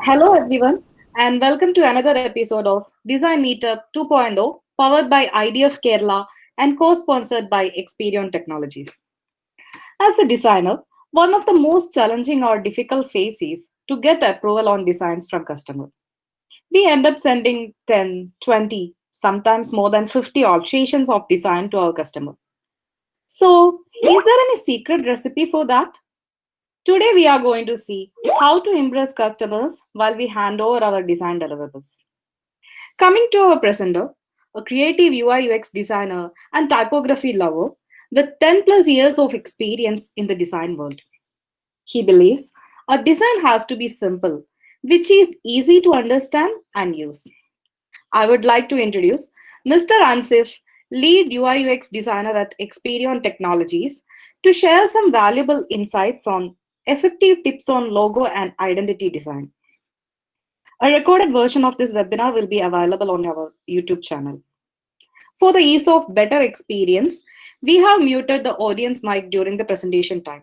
Hello, everyone, and welcome to another episode of Design Meetup 2.0, powered by IDF Kerala and co sponsored by Experion Technologies. As a designer, one of the most challenging or difficult phases is to get approval on designs from customers. We end up sending 10, 20, sometimes more than 50 alterations of design to our customer. So, is there any secret recipe for that? Today, we are going to see how to impress customers while we hand over our design deliverables. Coming to our presenter, a creative UI UX designer and typography lover with 10 plus years of experience in the design world. He believes a design has to be simple, which is easy to understand and use. I would like to introduce Mr. Ansif, lead UI UX designer at Experion Technologies, to share some valuable insights on effective tips on logo and identity design. A recorded version of this webinar will be available on our YouTube channel. For the ease of better experience, we have muted the audience mic during the presentation time.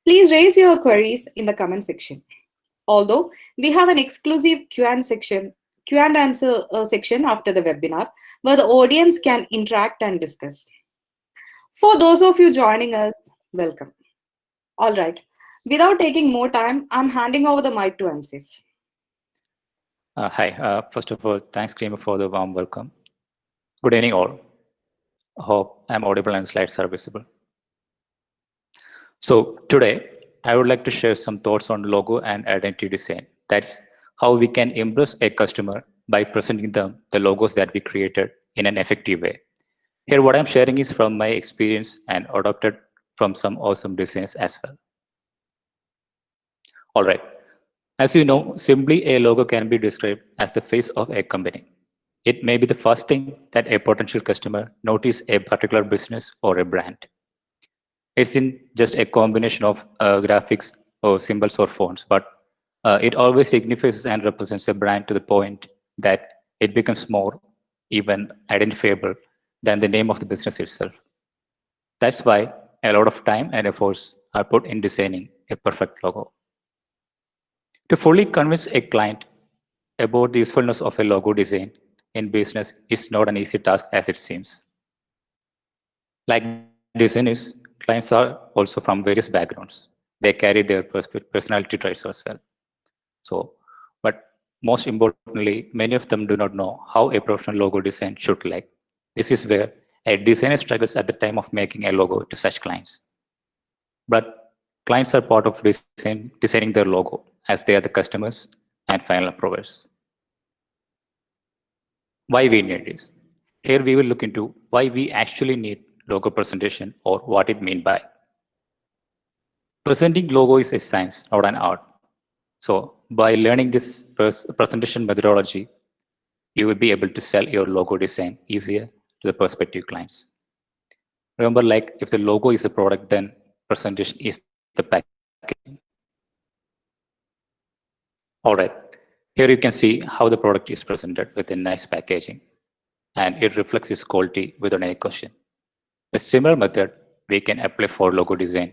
Please raise your queries in the comment section. Although we have an exclusive Q and answer section after the webinar where the audience can interact and discuss. For those of you joining us, welcome. All right. Without taking more time, I'm handing over the mic to Ansif. Hi. First of all, thanks, Creamer, for the warm welcome. Good evening, all. Hope I'm audible and slides are visible. So today, I would like to share some thoughts on logo and identity design. That's how we can impress a customer by presenting them the logos that we created in an effective way. Here, what I'm sharing is from my experience and adopted from some awesome designs as well. All right. As you know, simply a logo can be described as the face of a company. It may be the first thing that a potential customer notices a particular business or a brand. It's in just a combination of graphics or symbols or fonts, but it always signifies and represents a brand to the point that it becomes more even identifiable than the name of the business itself. That's why a lot of time and efforts are put in designing a perfect logo. To fully convince a client about the usefulness of a logo design in business is not an easy task as it seems. Like designers, clients are also from various backgrounds. They carry their personality traits as well. So, but most importantly, many of them do not know how a professional logo design should look like. This is where a designer struggles at the time of making a logo to such clients. But clients are part of designing their logo as they are the customers and final approvers. Why we need this? Here we will look into why we actually need logo presentation or what it means by. Presenting logo is a science, not an art. So by learning this presentation methodology, you will be able to sell your logo design easier to the prospective clients. Remember, like if the logo is a product, then presentation is the packaging. All right, here you can see how the product is presented with a nice packaging, and it reflects its quality without any question. A similar method we can apply for logo design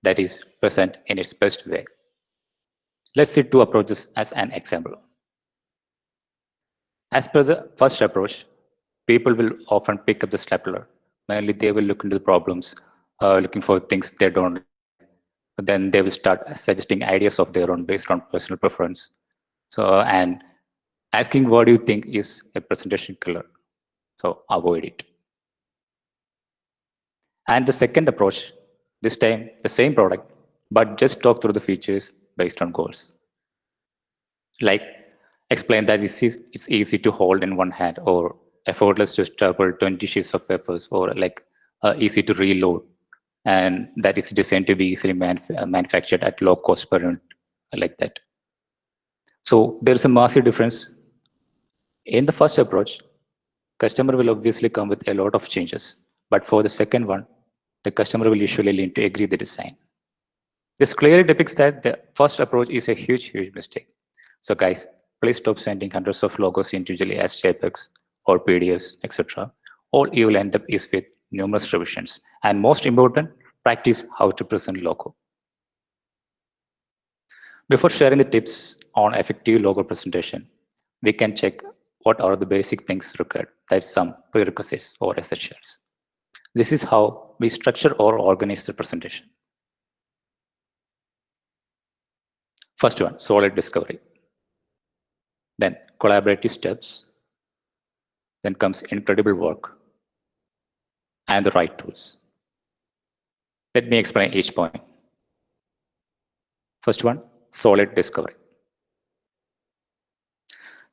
that is present in its best way. Let's see two approaches as an example. As per the first approach, people will often pick up the stapler. Mainly they will look into the problems, looking for things they don't like. But then they will start suggesting ideas of their own based on personal preference. So, and asking what do you think is a presentation killer? So avoid it. And the second approach, this time the same product, but just talk through the features based on goals. Like explain that it's easy to hold in one hand or effortless to staple 20 sheets of papers or like easy to reload and that is designed to be easily manufactured at low cost per unit like that. So there's a massive difference. In the first approach, customer will obviously come with a lot of changes. But for the second one, the customer will usually lean to agree the design. This clearly depicts that the first approach is a huge mistake. So guys, please stop sending hundreds of logos individually as JPEGs or PDFs, etc. All you will end up is with numerous revisions. And most important, practice how to present logo. Before sharing the tips on effective logo presentation, we can check what are the basic things required. That's some prerequisites or essentials. This is how we structure or organize the presentation. First one, solid discovery. Then collaborative steps. Then comes incredible work and the right tools. Let me explain each point. First one, solid discovery.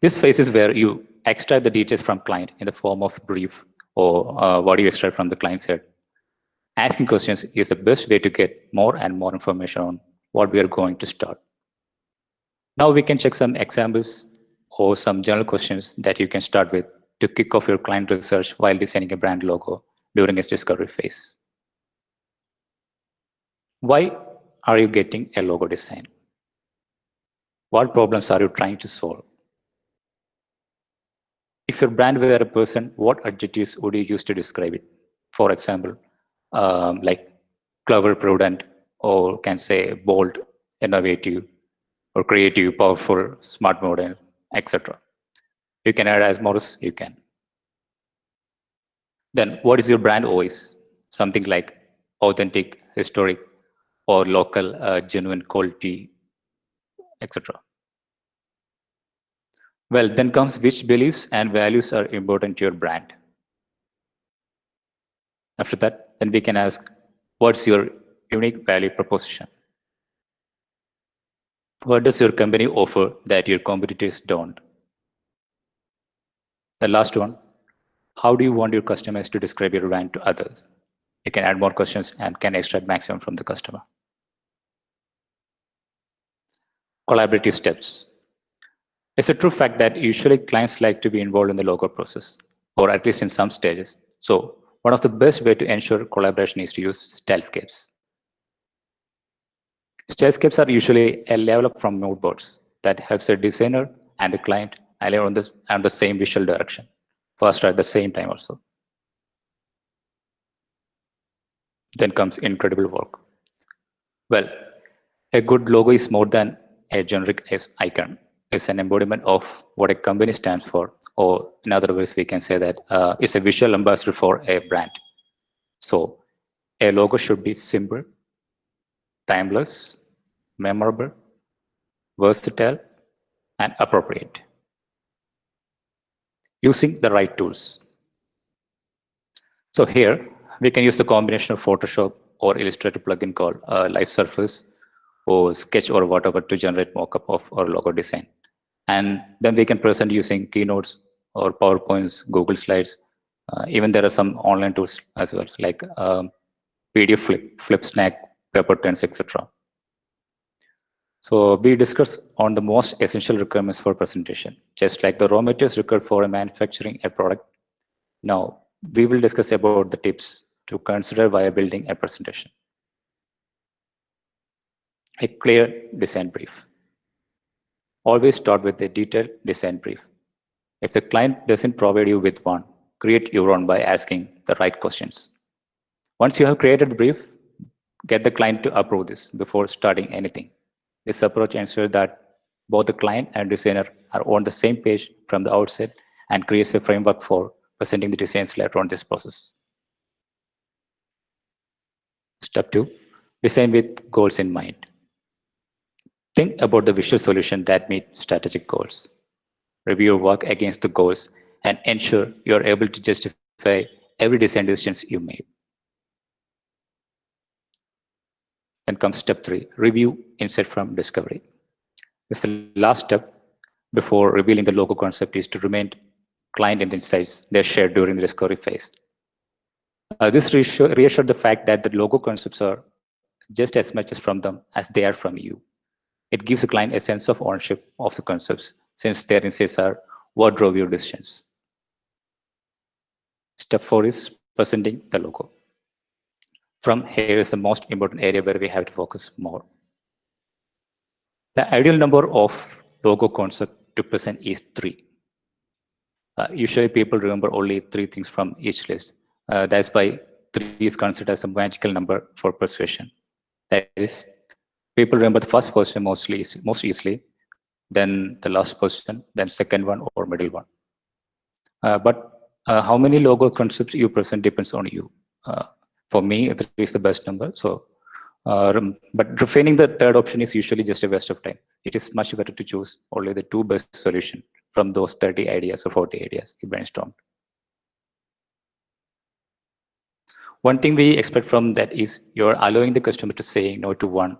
This phase is where you extract the details from client in the form of brief or what you extract from the client's head. Asking questions is the best way to get more and more information on what we are going to start. Now we can check some examples or some general questions that you can start with to kick off your client research while designing a brand logo during its discovery phase. Why are you getting a logo design? What problems are you trying to solve? If your brand were a person, what adjectives would you use to describe it? For example, like clever, prudent, or can say bold, innovative, or creative, powerful, smart, modern, etc. You can add as more as you can. Then what is your brand voice? Something like authentic, historic, or local, genuine, quality, etc. Well, then comes which beliefs and values are important to your brand. After that, then we can ask, what's your unique value proposition? What does your company offer that your competitors don't? The last one, how do you want your customers to describe your brand to others? You can add more questions and can extract maximum from the customer. Collaborative steps. It's a true fact that usually clients like to be involved in the logo process, or at least in some stages. So one of the best way to ensure collaboration is to use stylescapes. Stylescapes are usually a level up from mood boards that helps the designer and the client align on the same visual direction, faster at the same time also. Then comes incredible work. Well, a good logo is more than a generic icon. It's an embodiment of what a company stands for, or in other words, we can say that it's a visual ambassador for a brand. So a logo should be simple, timeless, memorable, versatile, and appropriate. Using the right tools. So here, we can use the combination of Photoshop or Illustrator plugin called Live Surface or Sketch or whatever to generate mockup of our logo design. And then we can present using Keynotes or PowerPoints, Google Slides. Even there are some online tools as well, like PDF Flipsnack, Peppertrends, etc. So we discuss on the most essential requirements for presentation, just like the raw materials required for manufacturing a product. Now, we will discuss about the tips to consider while building a presentation. A clear design brief. Always start with a detailed design brief. If the client doesn't provide you with one, create your own by asking the right questions. Once you have created the brief, get the client to approve this before starting anything. This approach ensures that both the client and designer are on the same page from the outset and creates a framework for presenting the designs later on this process. Step 2, design with goals in mind. Think about the visual solution that meet strategic goals. Review your work against the goals and ensure you are able to justify every design decisions you made. Then comes step 3, review insight from discovery. This is the last step before revealing the logo concept is to remain client in the insights they shared during the discovery phase. This reassured the fact that the logo concepts are just as much as from them as they are from you. It gives the client a sense of ownership of the concepts since their insights are what drove your decisions. Step 4 is presenting the logo. From here is the most important area where we have to focus more. The ideal number of logo concept to present is 3. Usually people remember only 3 things from each list. That's why 3 is considered as a magical number for persuasion. That is, People remember the first person most easily, then the last person, then second one or middle one. But how many logo concepts you present depends on you. For me, 3 is the best number. So, but refining the third option is usually just a waste of time. It is much better to choose only the 2 best solution from those 30 ideas or 40 ideas you brainstormed. One thing we expect from that is you're allowing the customer to say no to one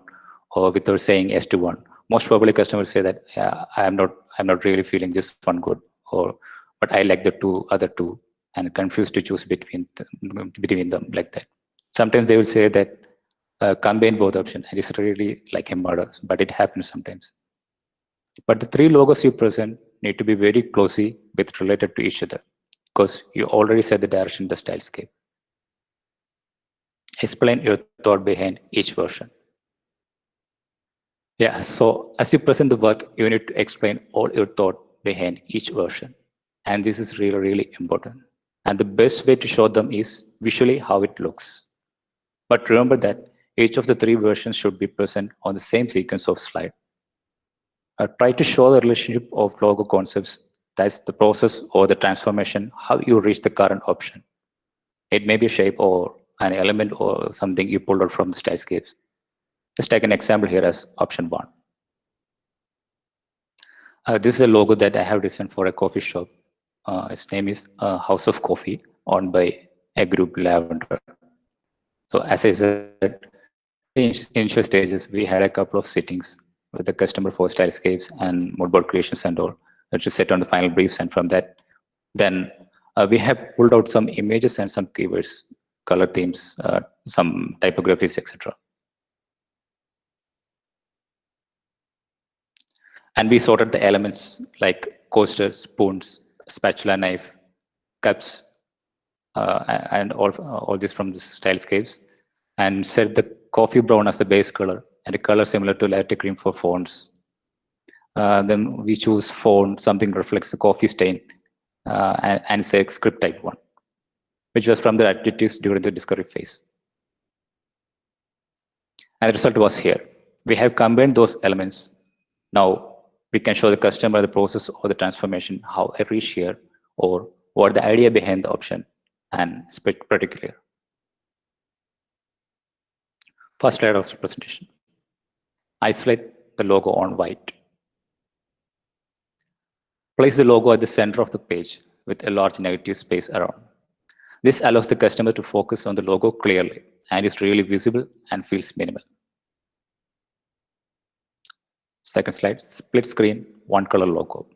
or without saying yes to one. Most probably customers say that, yeah, I'm not really feeling this one good, or but I like the other two, and confused to choose between them like that. Sometimes they will say that combine both options, and it's really like a murder, but it happens sometimes. But the 3 logos you present need to be very closely related to each other, because you already set the direction, the stylescape. Explain your thought behind each version. Yeah, so as you present the work, you need to explain all your thought behind each version. And this is really, really important. And the best way to show them is visually how it looks. But remember that each of the 3 versions should be present on the same sequence of slide. Try to show the relationship of logo concepts. That's the process or the transformation, how you reach the current option. It may be a shape or an element or something you pulled out from the stylescapes. Let's take an example here as option 1. This is a logo that I have designed for a coffee shop. Its name is House of Coffee, owned by a group, Lavender. So as I said, in initial stages, we had a couple of sittings with the customer for stylescapes and moodboard creations and all, to set on the final briefs. And from that, then we have pulled out some images and some keywords, color themes, some typographies, etc. And we sorted the elements like coaster, spoons, spatula, knife, cups, and all this from the stylescapes, and set the coffee brown as the base color and a color similar to latte cream for fonts. Then we choose font, something reflects the coffee stain, and say script type 1, which was from the adjectives during the discovery phase. And the result was here. We have combined those elements. Now we can show the customer the process or the transformation, how I reach here, or what the idea behind the option, and it's pretty clear. First slide of the presentation. Isolate the logo on white. Place the logo at the center of the page with a large negative space around. This allows the customer to focus on the logo clearly and is really visible and feels minimal. Second slide, split screen, one color logo.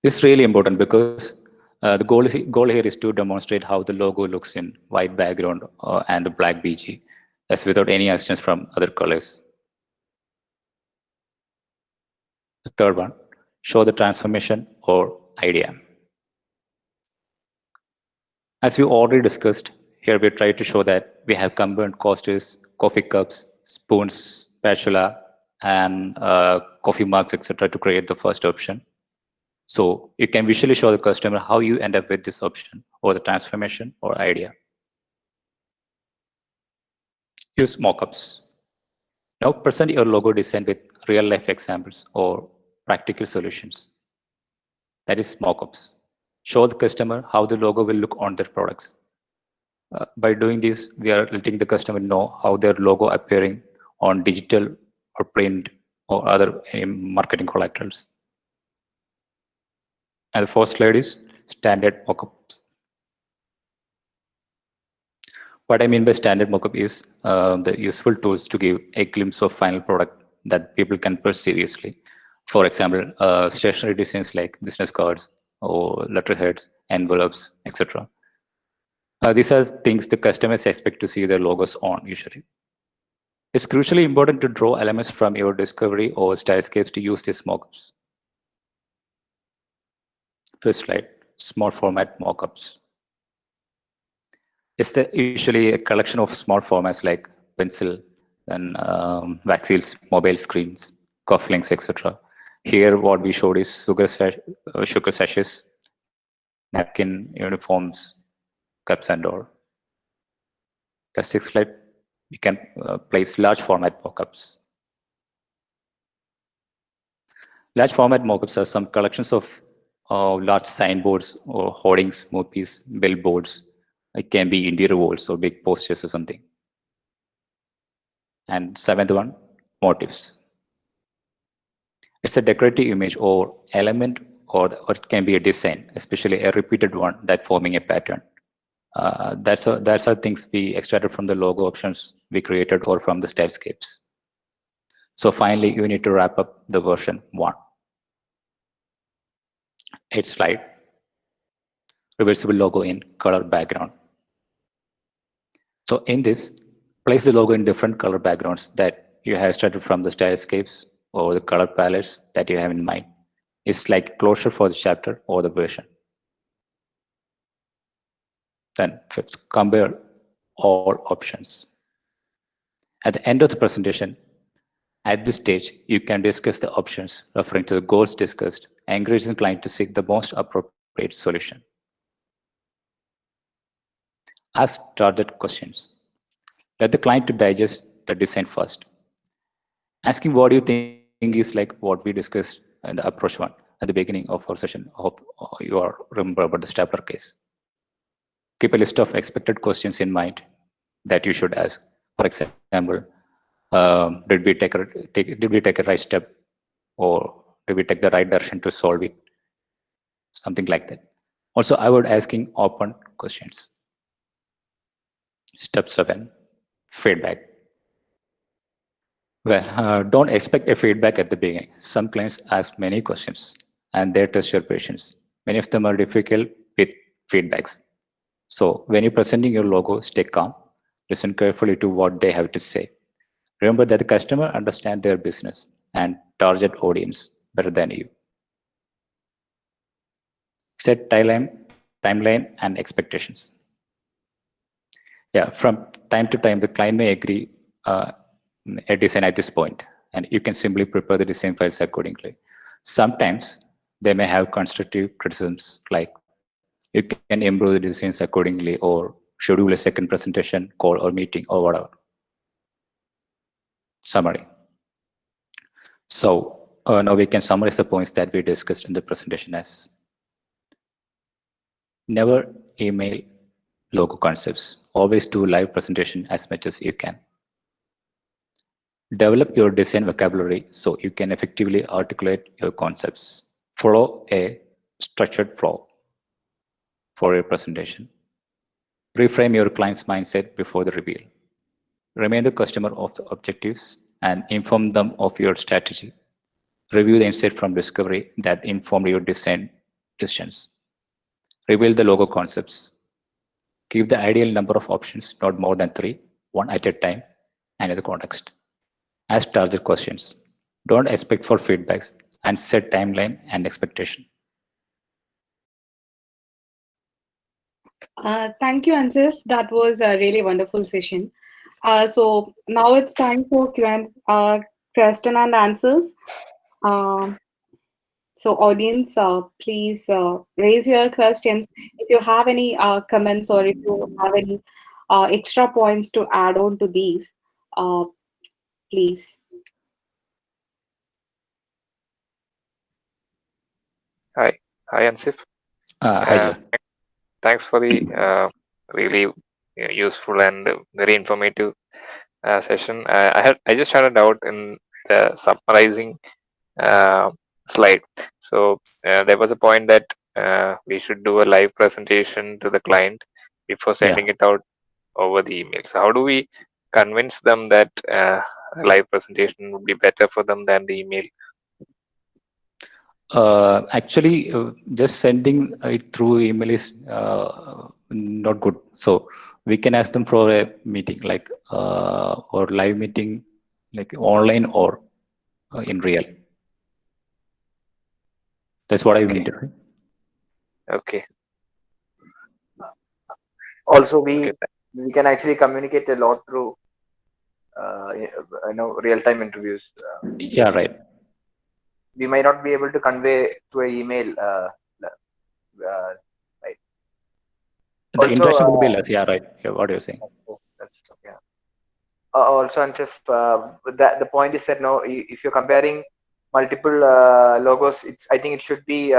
This is really important because the goal here is to demonstrate how the logo looks in white background and the black BG, as without any assistance from other colors. The third one, show the transformation or idea. As we already discussed, here we try to show that we have combined coasters, coffee cups, spoons, spatula, and coffee mugs, etc. to create the first option. So you can visually show the customer how you end up with this option or the transformation or idea. Use mockups. Now present your logo design with real-life examples or practical solutions. That is mockups. Show the customer how the logo will look on their products. By doing this, we are letting the customer know how their logo appearing on digital or print or other marketing collaterals. And the first slide is standard mockups. What I mean by standard mockup is the useful tools to give a glimpse of final product that people can purchase seriously. For example, stationery designs like business cards or letterheads, envelopes, etc. These are things the customers expect to see their logos on usually. It's crucially important to draw elements from your discovery or stylescapes to use these mockups. First slide, small format mockups. It's usually a collection of small formats like pencil and wax seals, mobile screens, cufflinks, etc. Here, what we showed is sugar sachets, napkin, uniforms, cups, and all. The sixth slide, we can place large format mockups. Large format mockups are some collections of large signboards or hoardings, movies, billboards. It can be interior walls or big posters or something. And seventh one, motifs. It's a decorative image or element, or it can be a design, especially a repeated one that forming a pattern. That's are things we extracted from the logo options we created or from the stylescapes. So finally, you need to wrap up the version 1. 8th slide, reversible logo in color background. So in this, place the logo in different color backgrounds that you have started from the stylescapes or the color palettes that you have in mind. It's like closure for the chapter or the version. Then fifth, compare all options. At the end of the presentation, at this stage, you can discuss the options referring to the goals discussed, encouraging the client to seek the most appropriate solution. Ask target questions. Let the client to digest the design first. Asking what do you think is like what we discussed in the approach one at the beginning of our session. I hope you are remember about the stapler case. Keep a list of expected questions in mind that you should ask. For example, did we take a right step, or did we take the right direction to solve it? Something like that. Also, I would asking open questions. Step 7, feedback. Well, don't expect a feedback at the beginning. Some clients ask many questions and they test your patience. Many of them are difficult with feedbacks. So when you're presenting your logo, stay calm, listen carefully to what they have to say. Remember that the customer understands their business and target audience better than you. Set timeline and expectations. Yeah, from time to time, the client may agree a design at this point, and you can simply prepare the design files accordingly. Sometimes they may have constructive criticisms like you can improve the designs accordingly or schedule a second presentation call or meeting or whatever. Summary. So now we can summarize the points that we discussed in the presentation as: never email logo concepts. Always do live presentation as much as you can. Develop your design vocabulary so you can effectively articulate your concepts. Follow a structured flow for your presentation. Reframe your client's mindset before the reveal. Remind the customer of the objectives and inform them of your strategy. Review the insight from discovery that informed your design decisions. Reveal the logo concepts. Give the ideal number of options, not more than 3, one at a time, and in the context. Ask target questions. Don't expect for feedbacks and set timeline and expectation. Thank you, Ansif. That was a really wonderful session. So now it's time for question and answers. Um so audience, please raise your questions. If you have any comments or if you have any extra points to add on to these, uh, please. Hi, Ansif. Hi, Jay. Thanks for the really useful and very informative session. I just had a doubt in the summarizing slide. So there was a point that we should do a live presentation to the client before sending it out over the email. So how do we convince them that a live presentation would be better for them than the email? Actually, just sending it through email is not good. So we can ask them for a meeting, like or live meeting, like online or in real. That's what I mean. Okay. Also, we can actually communicate a lot through real-time interviews. Yeah, right. We might not be able to convey through an email. Right. The Also, interaction would be less. Yeah, right. Yeah, what you're saying. that's, yeah. also, Ansif, that the point is that no, if you're comparing multiple logos, I think it should be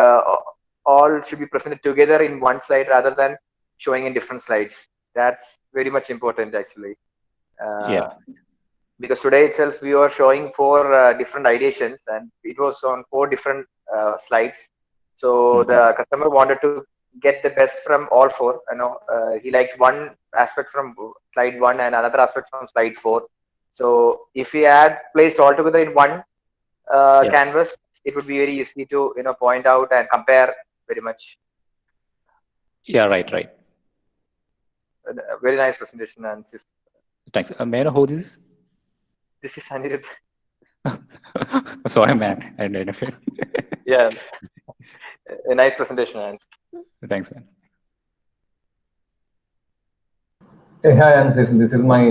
all should be presented together in one slide rather than showing in different slides. That's very much important, actually. Yeah. Because today itself we were showing 4 different ideations, and it was on 4 different slides. So the customer wanted to get the best from all 4. He liked one aspect from slide 1 and another aspect from slide 4. So if we had placed all together in one canvas, it would be very easy to point out and compare very much. Yeah, right. Very nice presentation, Ansif. Thanks. May I know who this is? This is Anirudh. Sorry, man. I didn't know. Yeah, a nice presentation, Ansif. Thanks, man. Hey, hi, Ansif. This is my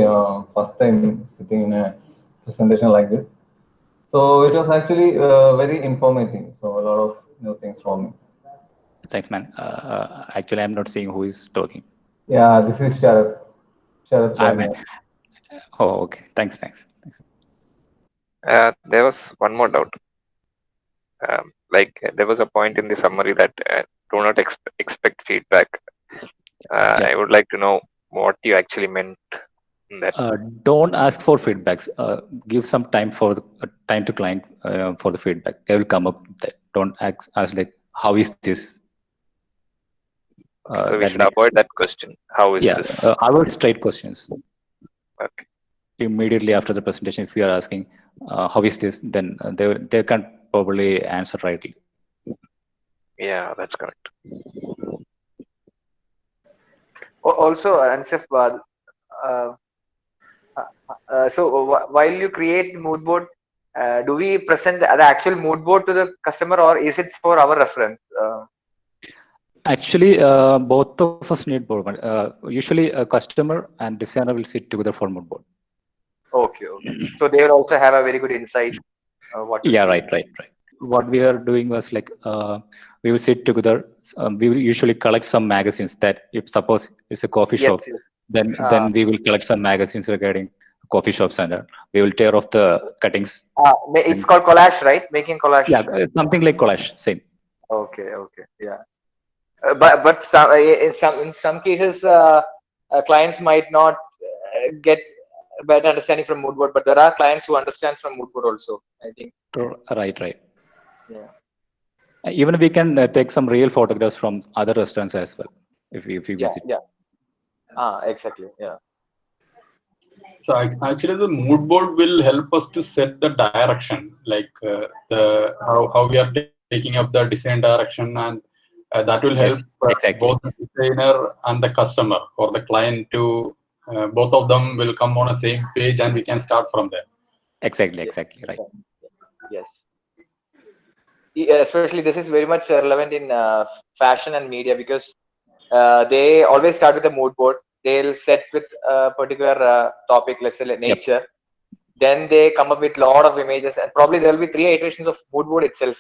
first time sitting in a presentation like this. So it was actually very informative. So a lot of new things for me. Thanks, man. Actually, I'm not seeing who is talking. Yeah, this is Sharath. Sharath. Oh, okay. Thanks. There was one more doubt. There was a point in the summary that do not expect feedback. I would like to know what you actually meant in that. Don't ask for feedbacks. Give some time for time to client for the feedback. They will come up with that. Don't ask like, how is this? So we should avoid that question. How is this? Avoid straight questions. Okay. Immediately after the presentation, if you are asking, how is this, then they can probably answer rightly. Yeah, that's correct. Also, Ansif, so while you create mood board, do we present the actual mood board to the customer, or is it for our reference? Actually, both of us need board. Usually, a customer and designer will sit together for mood board. Okay. So they will also have a very good insight. Right. What we are doing was like we will sit together. We will usually collect some magazines that, if suppose it's a coffee shop, then we will collect some magazines regarding coffee shops, and we will tear off the cuttings. It's called collage, right? Making collage. Yeah, something like collage. Same. Okay. Yeah. But in some cases, clients might not get a better understanding from mood board, but there are clients who understand from mood board also, I think. Right. Yeah. Even we can take some real photographs from other restaurants as well if we visit. Yeah. Exactly. Yeah. So actually, the mood board will help us to set the direction, like how we are taking up the design direction, and that will help both the designer and the customer or the client to both of them will come on the same page, and we can start from there. Exactly. Right. Yes. Especially this is very much relevant in fashion and media, because they always start with a mood board. They'll set with a particular topic, let's say nature. Then they come up with a lot of images, and probably there will be 3 iterations of mood board itself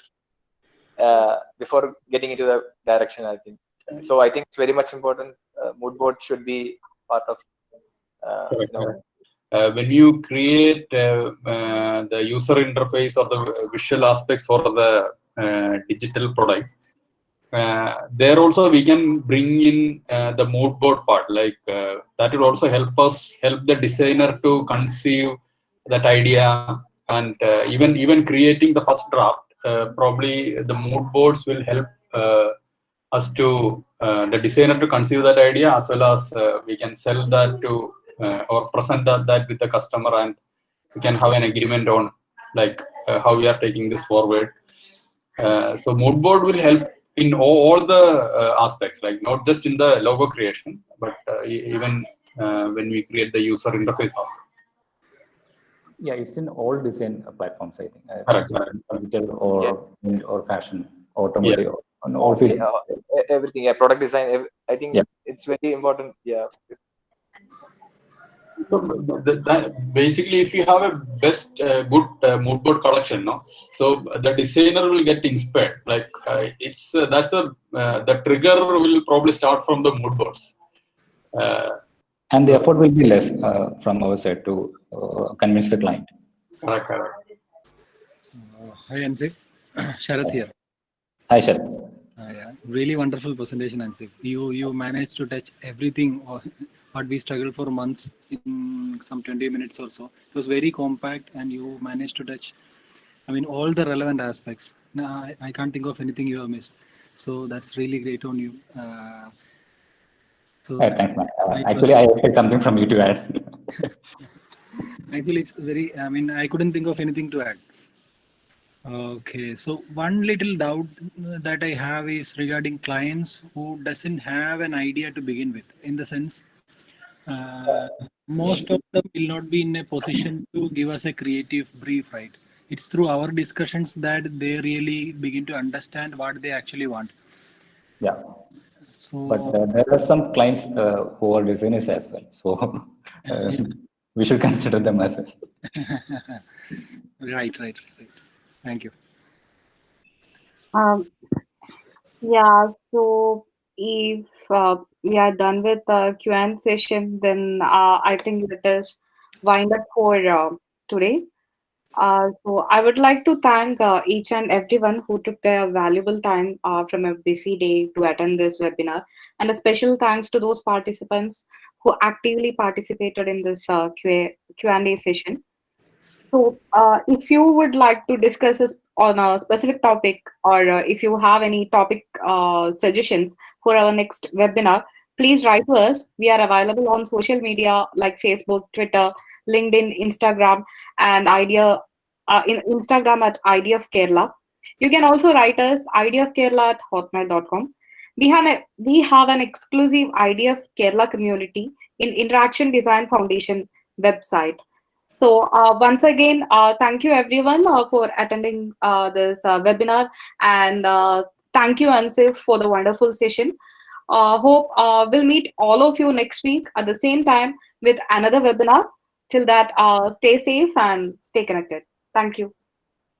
before getting into the direction, I think. So I think it's very much important. Mood board should be part of. When you create the user interface or the visual aspects for the digital products, there also we can bring in the mood board part, like that will also help the designer to conceive that idea, and even creating the first draft. Probably the mood boards will help us to the designer to conceive that idea, as well as we can sell that to or present that with the customer, and we can have an agreement on like how we are taking this forward. So mood board will help in all the aspects, like not just in the logo creation, but even when we create the user interface also. Yeah, it's in all design platforms, I think. Correct. Digital or fashion, automotive, on all fields. Everything. Yeah, product design. I think it's very important. Yeah. So basically, if you have a best good mood board collection, so the designer will get inspired. Like the trigger will probably start from the mood boards, And the So- effort will be less from our side to convince the client. Correct, correct. Hi, Ansif. Sharath here. Hi, Sharad. Yeah. Really wonderful presentation, Ansif. You managed to touch everything what we struggled for months in some 20 minutes or so. It was very compact, and you managed to touch, I mean, all the relevant aspects. No, I can't think of anything you have missed. So that's really great on you. Thanks, man. Thanks for Actually, I expect something from you to add. Actually, it's very, I mean, I couldn't think of anything to add. Okay, so one little doubt that I have is regarding clients who doesn't have an idea to begin with. In the sense, most of them will not be in a position to give us a creative brief, right? It's through our discussions that they really begin to understand what they actually want. Yeah. So, But there are some clients who are designers as well. So we should consider them as well. right. Thank you. Yeah, so if we are done with the Q&A session, then I think let us wind up for today. So I would like to thank each and everyone who took their valuable time from a busy day to attend this webinar, and a special thanks to those participants who actively participated in this Q&A session. So, if you would like to discuss this on a specific topic, or if you have any topic suggestions for our next webinar, please write to us. We are available on social media like Facebook, Twitter, LinkedIn, Instagram, and in Instagram at Idea of Kerala. You can also write us ideaofkerala@hotmail.com. We have an exclusive Idea of Kerala community in Interaction Design Foundation website. So once again, thank you everyone for attending this webinar, and thank you Ansif for the wonderful session. Hope we'll meet all of you next week at the same time with another webinar. Till that, stay safe and stay connected. Thank you.